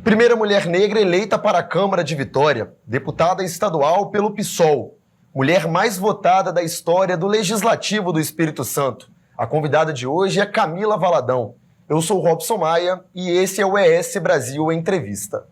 Primeira mulher negra eleita para a Câmara de Vitória, deputada estadual pelo PSOL. Mulher mais votada da história do Legislativo do Espírito Santo. A convidada de hoje é Camila Valadão. Eu sou Robson Maia e esse é o ES Brasil Entrevista.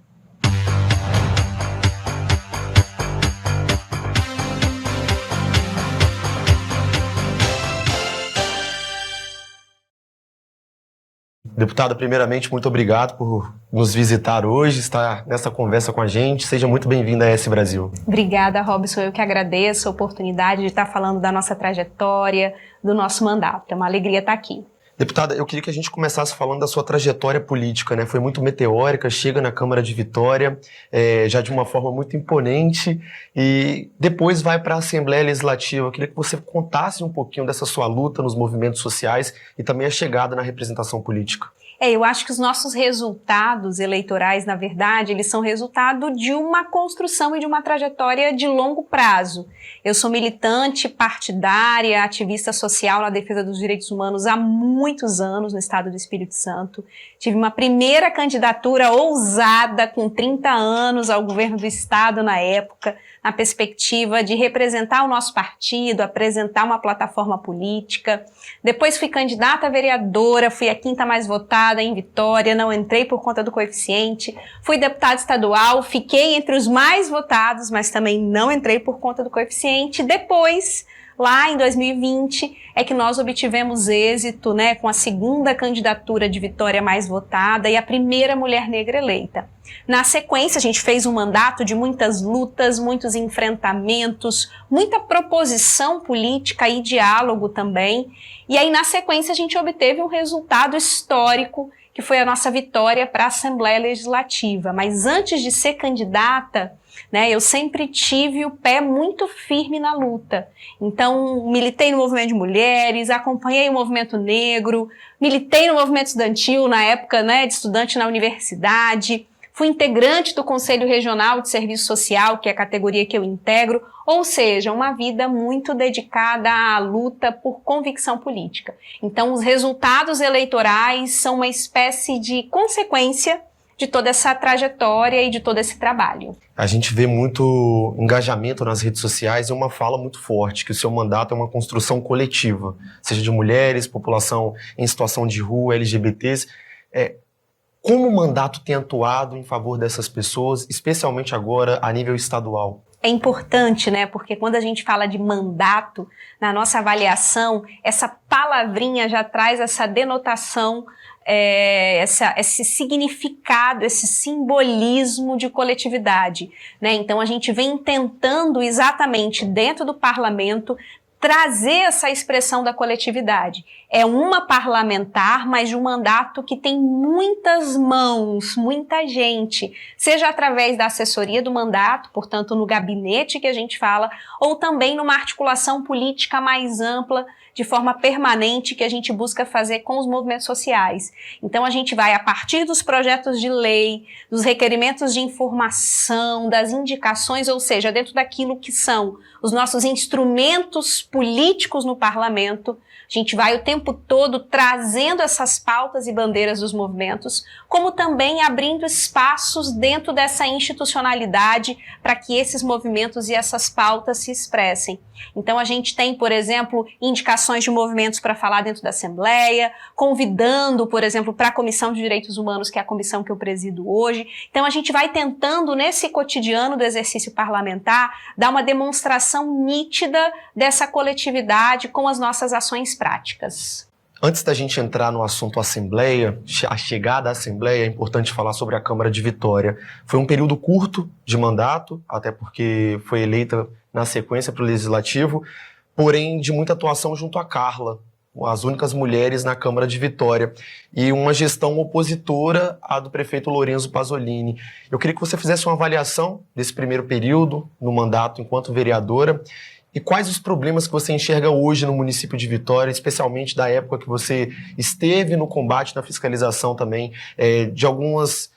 Deputada, primeiramente, muito obrigado por nos visitar hoje, estar nessa conversa com a gente. Seja muito bem-vinda a ES Brasil. Obrigada, Robson. Eu que agradeço a oportunidade de estar falando da nossa trajetória, do nosso mandato. É uma alegria estar aqui. Deputada, eu queria que a gente começasse falando da sua trajetória política, né? Foi muito meteórica, chega na Câmara de Vitória, já de uma forma muito imponente, e depois vai para a Assembleia Legislativa. Eu queria que você contasse um pouquinho dessa sua luta nos movimentos sociais e também a chegada na representação política. Eu acho que os nossos resultados eleitorais, na verdade, eles são resultado de uma construção e de uma trajetória de longo prazo. Eu sou militante partidária, ativista social na defesa dos direitos humanos há muitos anos no estado do Espírito Santo. Tive uma primeira candidatura ousada com 30 anos ao governo do estado na época, na perspectiva de representar o nosso partido, apresentar uma plataforma política. Depois fui candidata a vereadora, fui a quinta mais votada em Vitória, não entrei por conta do coeficiente. Fui deputada estadual, fiquei entre os mais votados, mas também não entrei por conta do coeficiente. Depois, lá em 2020, é que nós obtivemos êxito, né, com a segunda candidatura de Vitória mais votada e a primeira mulher negra eleita. Na sequência, a gente fez um mandato de muitas lutas, muitos enfrentamentos, muita proposição política e diálogo também. E aí, na sequência, a gente obteve um resultado histórico, que foi a nossa vitória para a Assembleia Legislativa. Mas antes de ser candidata, eu sempre tive o pé muito firme na luta. Então, militei no movimento de mulheres, acompanhei o movimento negro, militei no movimento estudantil na época, de estudante na universidade, fui integrante do Conselho Regional de Serviço Social, que é a categoria que eu integro, ou seja, uma vida muito dedicada à luta por convicção política. Então, os resultados eleitorais são uma espécie de consequência de toda essa trajetória e de todo esse trabalho. A gente vê muito engajamento nas redes sociais e uma fala muito forte, que o seu mandato é uma construção coletiva, seja de mulheres, população em situação de rua, LGBTs. Como o mandato tem atuado em favor dessas pessoas, especialmente agora a nível estadual? É importante, porque quando a gente fala de mandato, na nossa avaliação, essa palavrinha já traz essa denotação, esse significado, esse simbolismo de coletividade, Então a gente vem tentando exatamente dentro do parlamento trazer essa expressão da coletividade. É uma parlamentar, mas de um mandato que tem muitas mãos, muita gente, seja através da assessoria do mandato, portanto no gabinete que a gente fala, ou também numa articulação política mais ampla, de forma permanente, que a gente busca fazer com os movimentos sociais. Então a gente vai, a partir dos projetos de lei, dos requerimentos de informação, das indicações, ou seja, dentro daquilo que são os nossos instrumentos políticos no parlamento, a gente vai o tempo todo trazendo essas pautas e bandeiras dos movimentos, como também abrindo espaços dentro dessa institucionalidade para que esses movimentos e essas pautas se expressem. Então a gente tem, por exemplo, indicações de movimentos para falar dentro da Assembleia, convidando, por exemplo, para a Comissão de Direitos Humanos, que é a comissão que eu presido hoje. Então a gente vai tentando, nesse cotidiano do exercício parlamentar, dar uma demonstração nítida dessa coletividade com as nossas ações práticas. Antes da gente entrar no assunto Assembleia, a chegada à Assembleia, é importante falar sobre a Câmara de Vitória. Foi um período curto de mandato, até porque foi eleita na sequência para o Legislativo, porém de muita atuação junto à Carla, as únicas mulheres na Câmara de Vitória, e uma gestão opositora à do prefeito Lorenzo Pasolini. Eu queria que você fizesse uma avaliação desse primeiro período no mandato enquanto vereadora, e quais os problemas que você enxerga hoje no município de Vitória, especialmente da época que você esteve no combate, na fiscalização também, de algumas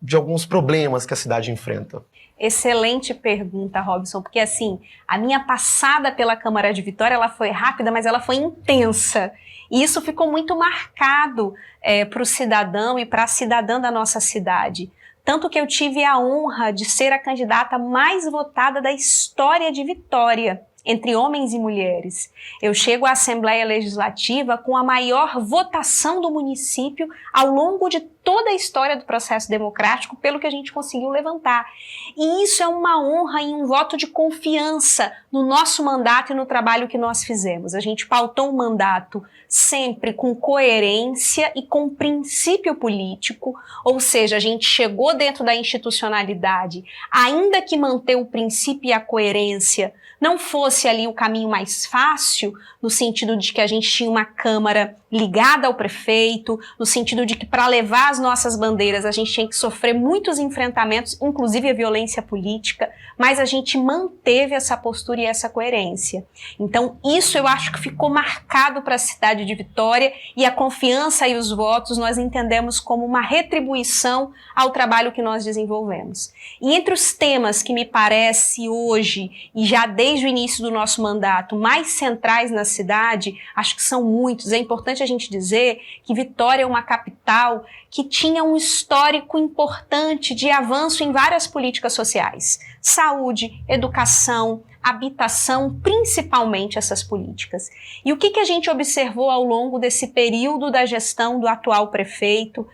de alguns problemas que a cidade enfrenta? Excelente pergunta, Robson, porque assim, a minha passada pela Câmara de Vitória, ela foi rápida, mas ela foi intensa. E isso ficou muito marcado para o cidadão e para a cidadã da nossa cidade. Tanto que eu tive a honra de ser a candidata mais votada da história de Vitória, entre homens e mulheres. Eu chego à Assembleia Legislativa com a maior votação do município ao longo de toda a história do processo democrático, pelo que a gente conseguiu levantar. E isso é uma honra e um voto de confiança no nosso mandato e no trabalho que nós fizemos. A gente pautou um mandato sempre com coerência e com princípio político, ou seja, a gente chegou dentro da institucionalidade, ainda que manter o princípio e a coerência não fosse ali o caminho mais fácil, no sentido de que a gente tinha uma Câmara ligada ao prefeito, no sentido de que para levar as nossas bandeiras a gente tinha que sofrer muitos enfrentamentos, inclusive a violência política, mas a gente manteve essa postura e essa coerência. Então isso eu acho que ficou marcado para a cidade de Vitória, e a confiança e os votos nós entendemos como uma retribuição ao trabalho que nós desenvolvemos. E entre os temas que me parece hoje, e já desde o início do nosso mandato, mais centrais na cidade, acho que são muitos. É importante a gente dizer que Vitória é uma capital que tinha um histórico importante de avanço em várias políticas sociais. Saúde, educação, habitação, principalmente essas políticas. E o que a gente observou ao longo desse período da gestão do atual prefeito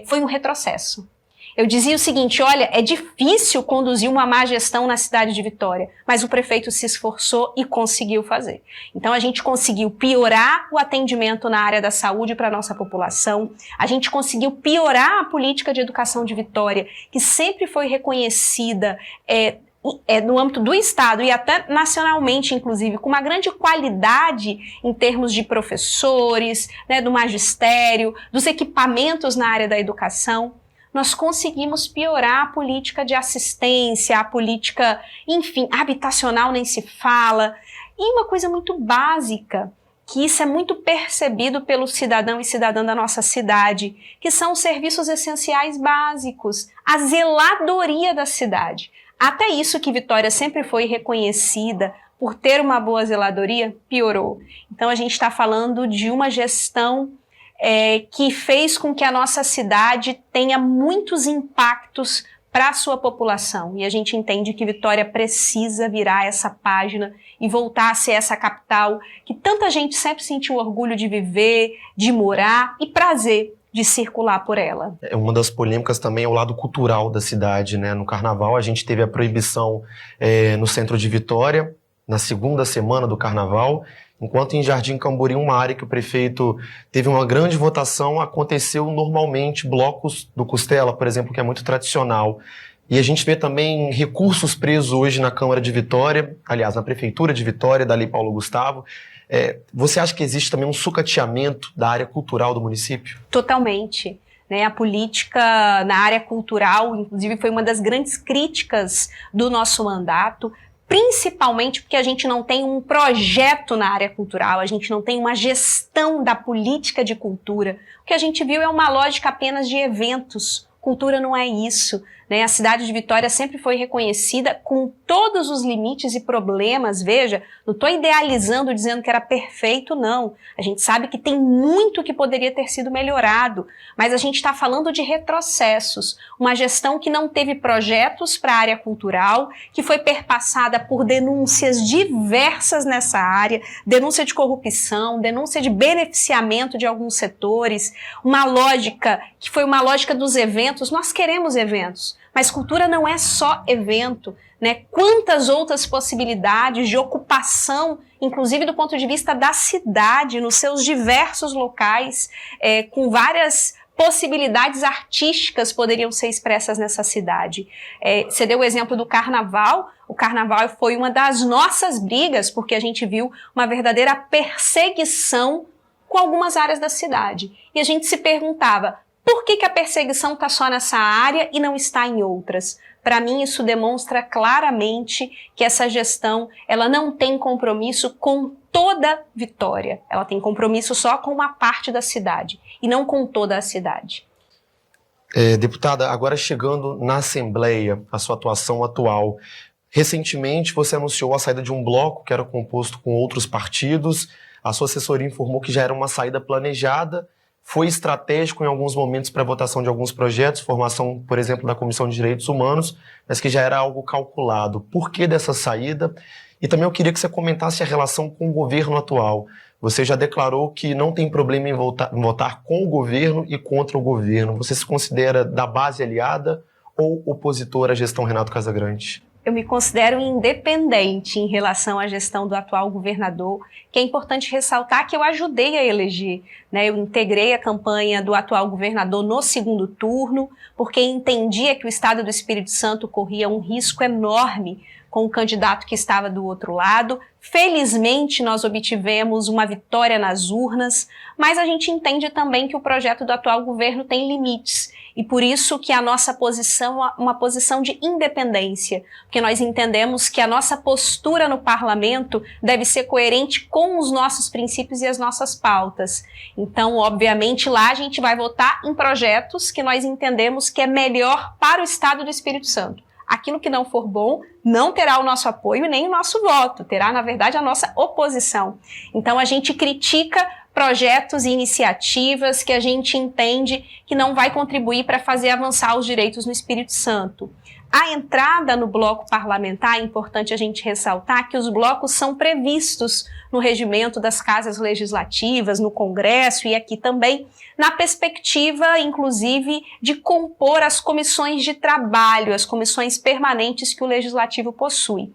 foi um retrocesso. Eu dizia o seguinte, olha, é difícil conduzir uma má gestão na cidade de Vitória, mas o prefeito se esforçou e conseguiu fazer. Então a gente conseguiu piorar o atendimento na área da saúde para a nossa população, a gente conseguiu piorar a política de educação de Vitória, que sempre foi reconhecida no âmbito do Estado e até nacionalmente, inclusive, com uma grande qualidade em termos de professores, do magistério, dos equipamentos na área da educação. Nós conseguimos piorar a política de assistência, a política, enfim, habitacional nem se fala. E uma coisa muito básica, que isso é muito percebido pelo cidadão e cidadã da nossa cidade, que são os serviços essenciais básicos, a zeladoria da cidade. Até isso que Vitória sempre foi reconhecida por ter uma boa zeladoria, piorou. Então a gente está falando de uma gestão que fez com que a nossa cidade tenha muitos impactos para a sua população. E a gente entende que Vitória precisa virar essa página e voltar a ser essa capital que tanta gente sempre sentiu orgulho de viver, de morar e prazer de circular por ela. Uma das polêmicas também é o lado cultural da cidade, né? No Carnaval a gente teve a proibição no centro de Vitória, na segunda semana do Carnaval, enquanto em Jardim Camburi, uma área que o prefeito teve uma grande votação, aconteceu normalmente blocos do Costela, por exemplo, que é muito tradicional. E a gente vê também recursos presos hoje na Câmara de Vitória, aliás, na Prefeitura de Vitória, da Lei Paulo Gustavo. Você acha que existe também um sucateamento da área cultural do município? Totalmente. A política na área cultural, inclusive, foi uma das grandes críticas do nosso mandato, principalmente porque a gente não tem um projeto na área cultural, a gente não tem uma gestão da política de cultura. O que a gente viu é uma lógica apenas de eventos. Cultura não é isso. A cidade de Vitória sempre foi reconhecida com todos os limites e problemas. Veja, não estou idealizando dizendo que era perfeito, não. A gente sabe que tem muito que poderia ter sido melhorado, mas a gente está falando de retrocessos. Uma gestão que não teve projetos para a área cultural, que foi perpassada por denúncias diversas nessa área, denúncia de corrupção, denúncia de beneficiamento de alguns setores, uma lógica que foi uma lógica dos eventos. Nós queremos eventos, mas cultura não é só evento, Quantas outras possibilidades de ocupação, inclusive do ponto de vista da cidade, nos seus diversos locais, com várias possibilidades artísticas poderiam ser expressas nessa cidade. Você deu o exemplo do Carnaval. O Carnaval foi uma das nossas brigas, porque a gente viu uma verdadeira perseguição com algumas áreas da cidade. E a gente se perguntava, por que a perseguição está só nessa área e não está em outras? Para mim, isso demonstra claramente que essa gestão ela não tem compromisso com toda Vitória. Ela tem compromisso só com uma parte da cidade e não com toda a cidade. Deputada, agora chegando na Assembleia, a sua atuação atual. Recentemente você anunciou a saída de um bloco que era composto com outros partidos. A sua assessoria informou que já era uma saída planejada, foi estratégico em alguns momentos para a votação de alguns projetos, formação, por exemplo, da Comissão de Direitos Humanos, mas que já era algo calculado. Por que dessa saída? E também eu queria que você comentasse a relação com o governo atual. Você já declarou que não tem problema em votar com o governo e contra o governo. Você se considera da base aliada ou opositor à gestão Renato Casagrande? Eu me considero independente em relação à gestão do atual governador, que é importante ressaltar que eu ajudei a eleger, né? Eu integrei a campanha do atual governador no segundo turno, porque entendia que o estado do Espírito Santo corria um risco enorme com o candidato que estava do outro lado. Felizmente, nós obtivemos uma vitória nas urnas, mas a gente entende também que o projeto do atual governo tem limites. E por isso que a nossa posição é uma posição de independência, porque nós entendemos que a nossa postura no parlamento deve ser coerente com os nossos princípios e as nossas pautas. Então, obviamente, lá a gente vai votar em projetos que nós entendemos que é melhor para o Estado do Espírito Santo. Aquilo que não for bom não terá o nosso apoio nem o nosso voto, terá, na verdade, a nossa oposição. Então, a gente critica projetos e iniciativas que a gente entende que não vai contribuir para fazer avançar os direitos no Espírito Santo. A entrada no bloco parlamentar, é importante a gente ressaltar que os blocos são previstos no regimento das casas legislativas, no Congresso e aqui também, na perspectiva, inclusive, de compor as comissões de trabalho, as comissões permanentes que o Legislativo possui.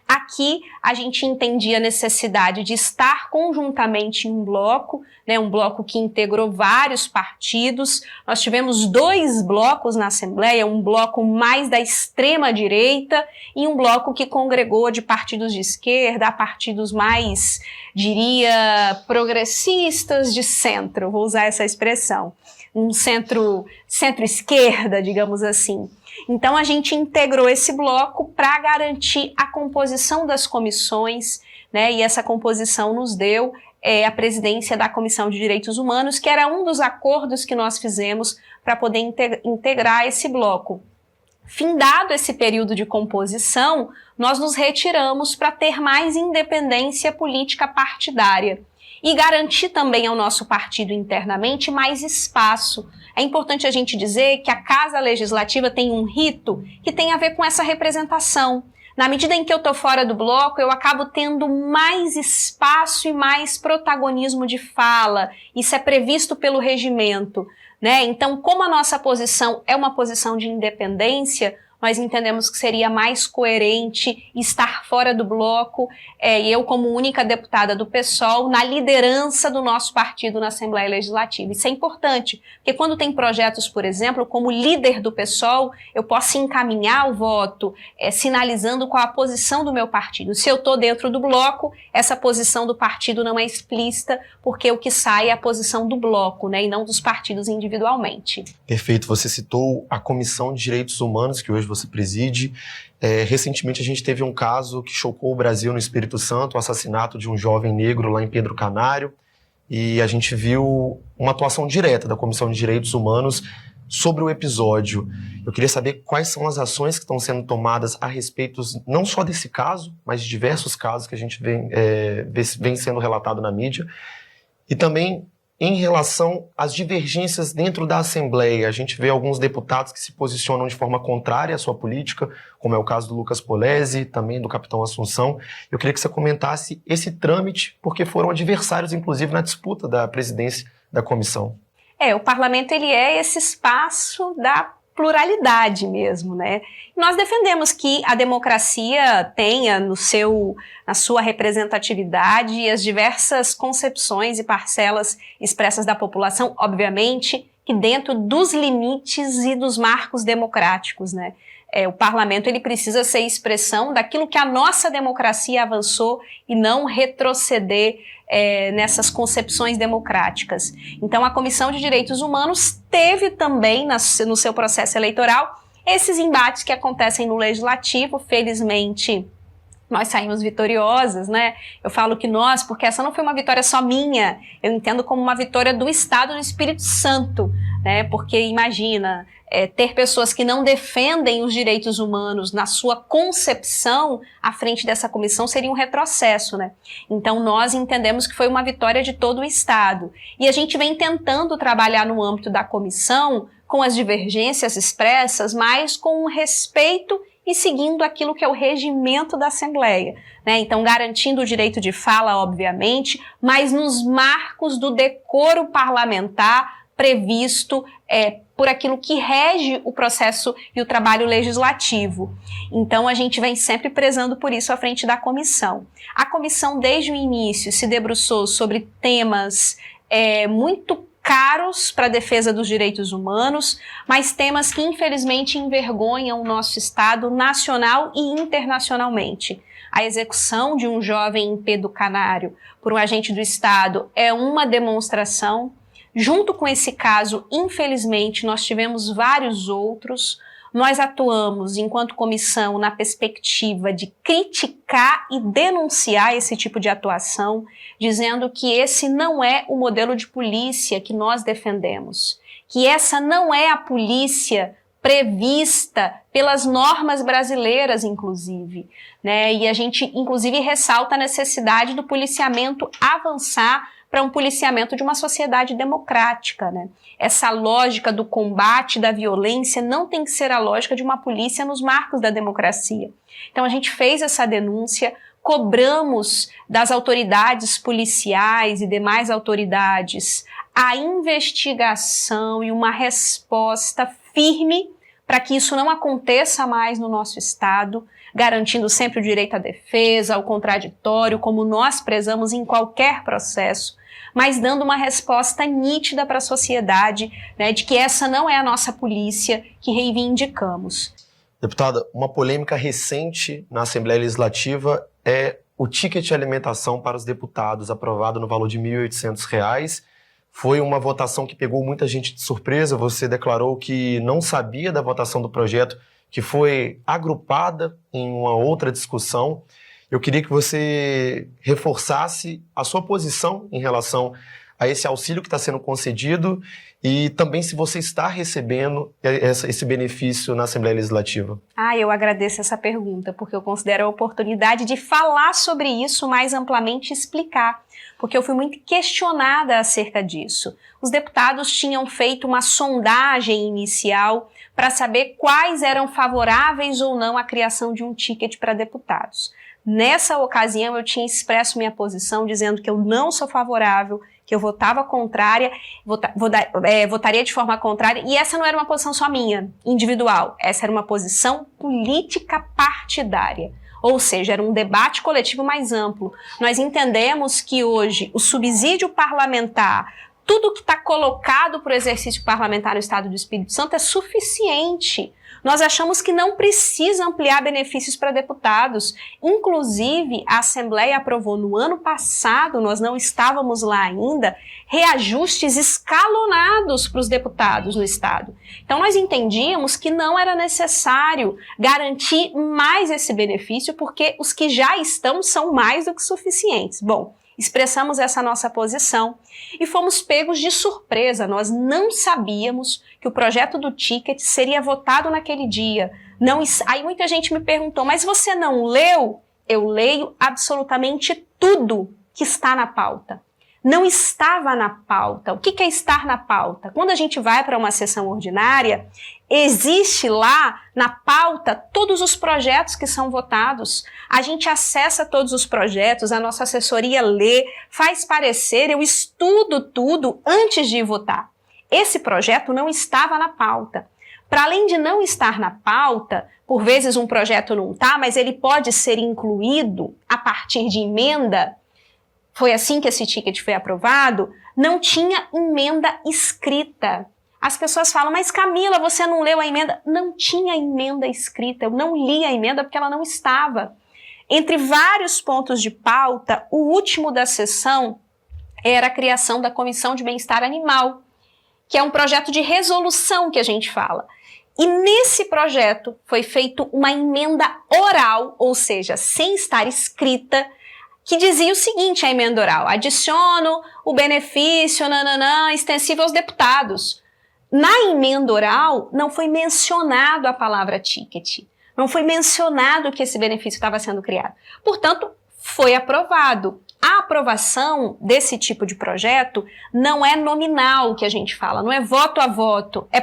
Aqui a gente entendia a necessidade de estar conjuntamente em um bloco, né, um bloco que integrou vários partidos. Nós tivemos 2 blocos na Assembleia, um bloco mais da extrema-direita e um bloco que congregou de partidos de esquerda a partidos mais, diria, progressistas de centro, vou usar essa expressão, um centro-esquerda, digamos assim. Então, a gente integrou esse bloco para garantir a composição das comissões, né? E essa composição nos deu a presidência da Comissão de Direitos Humanos, que era um dos acordos que nós fizemos para poder integrar esse bloco. Findado esse período de composição, nós nos retiramos para ter mais independência política partidária e garantir também ao nosso partido internamente mais espaço. É importante a gente dizer que a Casa Legislativa tem um rito que tem a ver com essa representação. Na medida em que eu estou fora do bloco, eu acabo tendo mais espaço e mais protagonismo de fala. Isso é previsto pelo regimento, né? Então, como a nossa posição é uma posição de independência, nós entendemos que seria mais coerente estar fora do bloco, e eu como única deputada do PSOL, na liderança do nosso partido na Assembleia Legislativa. Isso é importante, porque quando tem projetos, por exemplo, como líder do PSOL, eu posso encaminhar o voto, sinalizando qual a posição do meu partido. Se eu estou dentro do bloco, essa posição do partido não é explícita, porque o que sai é a posição do bloco, né, e não dos partidos individualmente. Perfeito. Você citou a Comissão de Direitos Humanos, que hoje você preside. Recentemente a gente teve um caso que chocou o Brasil no Espírito Santo, o assassinato de um jovem negro lá em Pedro Canário, e a gente viu uma atuação direta da Comissão de Direitos Humanos sobre o episódio. Eu queria saber quais são as ações que estão sendo tomadas a respeito não só desse caso, mas de diversos casos que a gente vem sendo relatado na mídia, e também em relação às divergências dentro da Assembleia. A gente vê alguns deputados que se posicionam de forma contrária à sua política, como é o caso do Lucas Polezi, também do capitão Assunção. Eu queria que você comentasse esse trâmite, porque foram adversários, inclusive, na disputa da presidência da comissão. O parlamento ele é esse espaço da pluralidade mesmo, né? Nós defendemos que a democracia tenha na sua representatividade as diversas concepções e parcelas expressas da população, obviamente, que dentro dos limites e dos marcos democráticos, né? O parlamento ele precisa ser expressão daquilo que a nossa democracia avançou e não retroceder nessas concepções democráticas. Então, a Comissão de Direitos Humanos teve também no seu processo eleitoral esses embates que acontecem no Legislativo. Felizmente, nós saímos vitoriosas, né? Eu falo que nós, porque essa não foi uma vitória só minha, eu entendo como uma vitória do Estado do Espírito Santo, né? Porque imagina, ter pessoas que não defendem os direitos humanos na sua concepção à frente dessa comissão seria um retrocesso, né? Então nós entendemos que foi uma vitória de todo o Estado. E a gente vem tentando trabalhar no âmbito da comissão com as divergências expressas, mas com um respeito e seguindo aquilo que é o regimento da Assembleia, né? Então garantindo o direito de fala, obviamente, mas nos marcos do decoro parlamentar previsto por aquilo que rege o processo e o trabalho legislativo. Então, a gente vem sempre prezando por isso à frente da comissão. A comissão, desde o início, se debruçou sobre temas muito caros para a defesa dos direitos humanos, mas temas que, infelizmente, envergonham o nosso Estado nacional e internacionalmente. A execução de um jovem em Pedro Canário por um agente do Estado é uma demonstração. Junto com esse caso, infelizmente, nós tivemos vários outros. Nós atuamos, enquanto comissão, na perspectiva de criticar e denunciar esse tipo de atuação, dizendo que esse não é o modelo de polícia que nós defendemos, que essa não é a polícia prevista pelas normas brasileiras, inclusive, né? E a gente, inclusive, ressalta a necessidade do policiamento avançar para um policiamento de uma sociedade democrática, né? Essa lógica do combate da violência não tem que ser a lógica de uma polícia nos marcos da democracia. Então a gente fez essa denúncia, cobramos das autoridades policiais e demais autoridades a investigação e uma resposta firme para que isso não aconteça mais no nosso Estado, garantindo sempre o direito à defesa, ao contraditório, como nós prezamos em qualquer processo, mas dando uma resposta nítida para a sociedade, né, de que essa não é a nossa polícia que reivindicamos. Deputada, uma polêmica recente na Assembleia Legislativa é o ticket de alimentação para os deputados, aprovado no valor de R$ 1.800. Foi uma votação que pegou muita gente de surpresa. Você declarou que não sabia da votação do projeto, que foi agrupada em uma outra discussão. Eu queria que você reforçasse a sua posição em relação a esse auxílio que está sendo concedido e também se você está recebendo esse benefício na Assembleia Legislativa. Eu agradeço essa pergunta, porque eu considero a oportunidade de falar sobre isso mais amplamente e explicar, porque eu fui muito questionada acerca disso. Os deputados tinham feito uma sondagem inicial para saber quais eram favoráveis ou não à criação de um ticket para deputados. Nessa ocasião, eu tinha expresso minha posição dizendo que eu não sou favorável, que eu votava contrária, votaria de forma contrária, e essa não era uma posição só minha, individual, essa era uma posição política partidária. Ou seja, era um debate coletivo mais amplo. Nós entendemos que hoje o subsídio parlamentar, tudo que está colocado para o exercício parlamentar no Estado do Espírito Santo é suficiente. Nós achamos que não precisa ampliar benefícios para deputados. Inclusive, a Assembleia aprovou no ano passado, nós não estávamos lá ainda, reajustes escalonados para os deputados no Estado. Então, nós entendíamos que não era necessário garantir mais esse benefício, porque os que já estão são mais do que suficientes. Bom, expressamos essa nossa posição e fomos pegos de surpresa. Nós não sabíamos que o projeto do ticket seria votado naquele dia. Aí muita gente me perguntou, mas você não leu? Eu leio absolutamente tudo que está na pauta. Não estava na pauta. O que é estar na pauta? Quando a gente vai para uma sessão ordinária, existe lá na pauta todos os projetos que são votados. A gente acessa todos os projetos, a nossa assessoria lê, faz parecer, eu estudo tudo antes de votar. Esse projeto não estava na pauta. Para além de não estar na pauta, por vezes um projeto não está, mas ele pode ser incluído a partir de emenda. Foi assim que esse ticket foi aprovado, não tinha emenda escrita. As pessoas falam, mas Camila, você não leu a emenda? Não tinha emenda escrita, eu não li a emenda porque ela não estava. Entre vários pontos de pauta, o último da sessão era a criação da Comissão de Bem-Estar Animal, que é um projeto de resolução que a gente fala. E nesse projeto foi feita uma emenda oral, ou seja, sem estar escrita, que dizia o seguinte, a emenda oral: adiciono o benefício extensivo aos deputados. Na emenda oral, não foi mencionado a palavra ticket. Não foi mencionado que esse benefício estava sendo criado. Portanto, foi aprovado. A aprovação desse tipo de projeto não é nominal, que a gente fala, não é voto a voto, é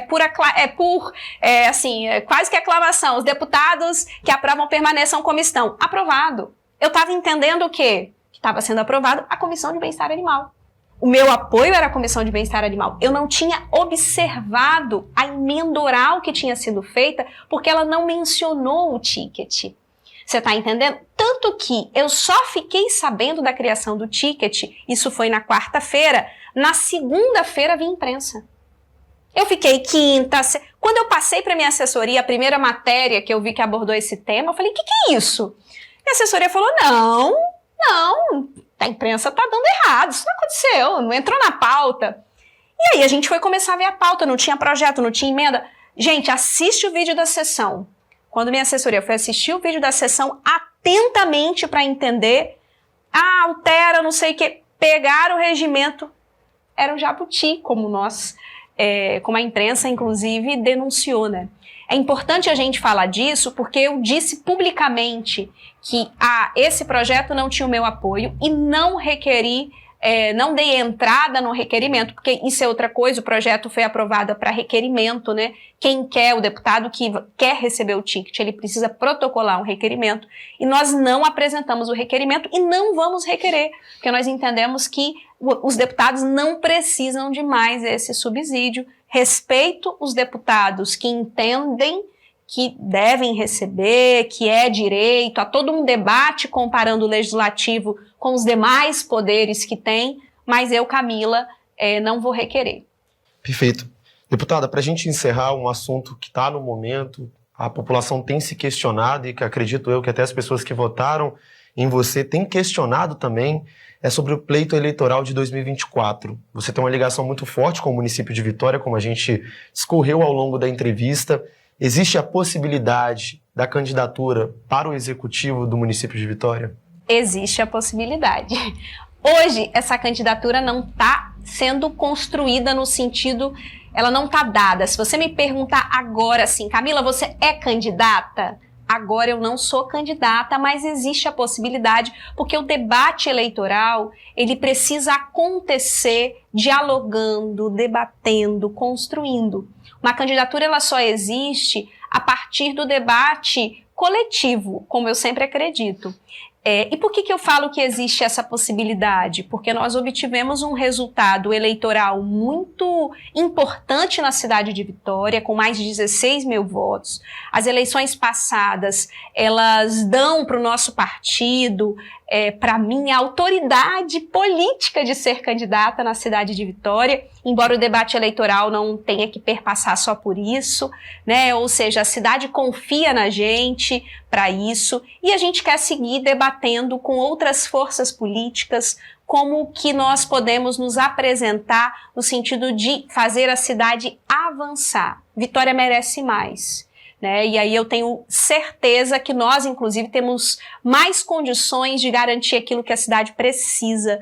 quase que aclamação. Os deputados que aprovam permaneçam como estão. Aprovado. Eu estava entendendo o quê? Que estava sendo aprovado a Comissão de Bem-Estar Animal. O meu apoio era a Comissão de Bem-Estar Animal. Eu não tinha observado a emenda oral que tinha sido feita, porque ela não mencionou o ticket. Você está entendendo? Tanto que eu só fiquei sabendo da criação do ticket, isso foi na quarta-feira, na segunda-feira vi imprensa. Eu fiquei quando eu passei para minha assessoria, a primeira matéria que eu vi que abordou esse tema, eu falei, o que é isso? E a assessoria falou, não, a imprensa está dando errado, isso não aconteceu, não entrou na pauta. E aí a gente foi começar a ver a pauta, não tinha projeto, não tinha emenda. Gente, assiste o vídeo da sessão. Quando minha assessoria foi assistir o vídeo da sessão atentamente para entender, altera, não sei o que, pegar o regimento, era um jabuti, como a imprensa, inclusive, denunciou, né? É importante a gente falar disso porque eu disse publicamente que esse projeto não tinha o meu apoio e não requeri, não dei entrada no requerimento, porque isso é outra coisa, o projeto foi aprovado para requerimento, né? Quem quer, o deputado que quer receber o ticket, ele precisa protocolar um requerimento e nós não apresentamos o requerimento e não vamos requerer, porque nós entendemos que os deputados não precisam de mais esse subsídio. Respeito os deputados que entendem que devem receber, que é direito, há todo um debate comparando o legislativo com os demais poderes que tem, mas eu, Camila, não vou requerer. Perfeito. Deputada, para a gente encerrar um assunto que está no momento, a população tem se questionado e que acredito eu que até as pessoas que votaram em você têm questionado também, é sobre o pleito eleitoral de 2024. Você tem uma ligação muito forte com o município de Vitória, como a gente discorreu ao longo da entrevista. Existe a possibilidade da candidatura para o executivo do município de Vitória? Existe a possibilidade. Hoje, essa candidatura não está sendo construída no sentido, ela não está dada. Se você me perguntar agora assim, Camila, você é candidata? Agora eu não sou candidata, mas existe a possibilidade, porque o debate eleitoral, ele precisa acontecer dialogando, debatendo, construindo. Uma candidatura, ela só existe a partir do debate coletivo, como eu sempre acredito. E por que eu falo que existe essa possibilidade? Porque nós obtivemos um resultado eleitoral muito importante na cidade de Vitória, com mais de 16 mil votos. As eleições passadas, elas dão para o nosso partido, para mim, a autoridade política de ser candidata na cidade de Vitória, embora o debate eleitoral não tenha que perpassar só por isso, né? Ou seja, a cidade confia na gente para isso e a gente quer seguir debatendo com outras forças políticas como que nós podemos nos apresentar no sentido de fazer a cidade avançar. Vitória merece mais. Né? E aí eu tenho certeza que nós, inclusive, temos mais condições de garantir aquilo que a cidade precisa,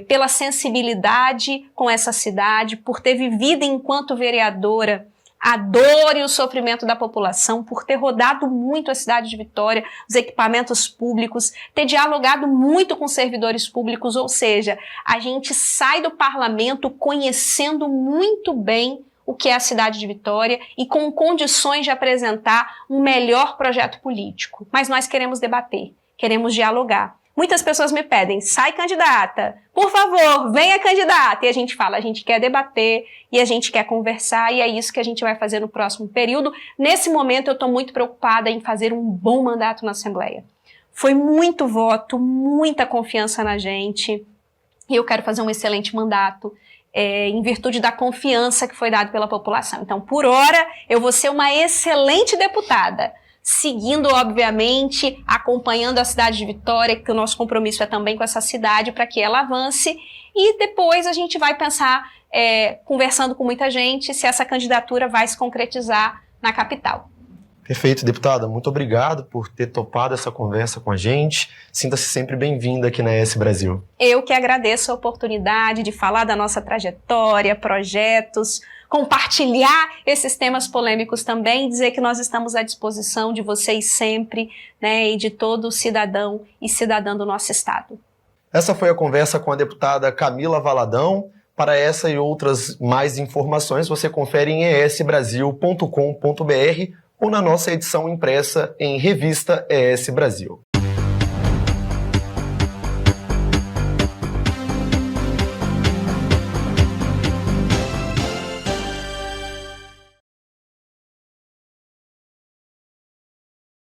pela sensibilidade com essa cidade, por ter vivido enquanto vereadora a dor e o sofrimento da população, por ter rodado muito a cidade de Vitória, os equipamentos públicos, ter dialogado muito com servidores públicos, ou seja, a gente sai do parlamento conhecendo muito bem o que é a cidade de Vitória e com condições de apresentar um melhor projeto político. Mas nós queremos debater, queremos dialogar. Muitas pessoas me pedem, sai candidata, por favor, venha candidata. E a gente fala, a gente quer debater e a gente quer conversar e é isso que a gente vai fazer no próximo período. Nesse momento eu estou muito preocupada em fazer um bom mandato na Assembleia. Foi muito voto, muita confiança na gente e eu quero fazer um excelente mandato. Em virtude da confiança que foi dada pela população. Então, por hora, eu vou ser uma excelente deputada, seguindo, obviamente, acompanhando a cidade de Vitória, que o nosso compromisso é também com essa cidade, para que ela avance, e depois a gente vai pensar, conversando com muita gente, se essa candidatura vai se concretizar na capital. Perfeito, deputada. Muito obrigado por ter topado essa conversa com a gente. Sinta-se sempre bem-vinda aqui na ES Brasil. Eu que agradeço a oportunidade de falar da nossa trajetória, projetos, compartilhar esses temas polêmicos também, dizer que nós estamos à disposição de vocês sempre, né, e de todo cidadão e cidadã do nosso estado. Essa foi a conversa com a deputada Camila Valadão. Para essa e outras mais informações, você confere em esbrasil.com.br ou na nossa edição impressa em Revista ES Brasil.